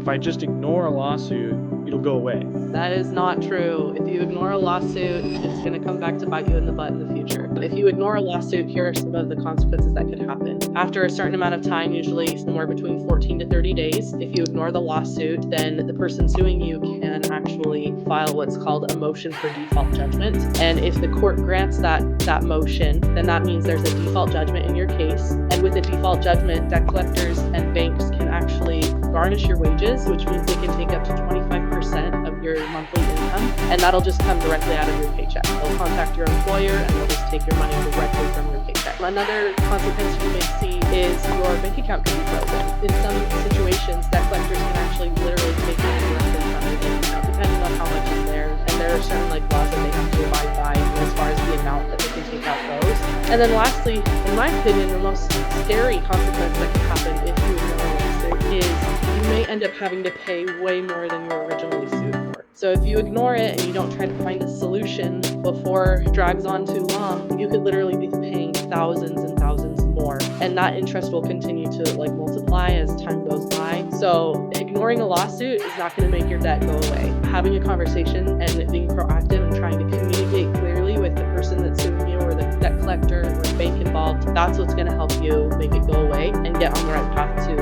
if I just ignore a lawsuit, it'll go away. That is not true. If you ignore a lawsuit, it's going to come back to bite you in the butt in the future. If you ignore a lawsuit, here are some of the consequences that could happen. After a certain amount of time, usually somewhere between 14 to 30 days, if you ignore the lawsuit, then the person suing you can actually file what's called a motion for default judgment. And if the court grants that motion, then that means there's a default judgment in your case. And with a default judgment, debt collectors and banks can actually garnish your wages, which means they can take up to 25% of your monthly income, and that'll just come directly out of your paycheck. They'll contact your employer and they'll just take your money directly from your paycheck. Another consequence you may see is your bank account can be frozen. In some situations, debt collectors can actually literally take money directly from your bank account, depending on how much is there. And there are certain laws that they have to abide by as far as the amount that they can take out goes. And then lastly, in my opinion, the most scary consequence that can happen if you ignore a lawsuit is you may end up having to pay way more than you were originally sued for. So if you ignore it and you don't try to find a solution before it drags on too long, you could literally be paying thousands and thousands more. And that interest will continue to multiply as time goes by. So ignoring a lawsuit is not going to make your debt go away. Having a conversation and being proactive and trying to communicate clearly with the person that's suing you or the debt collector or bank involved, that's what's going to help you make it go away and get on the right path to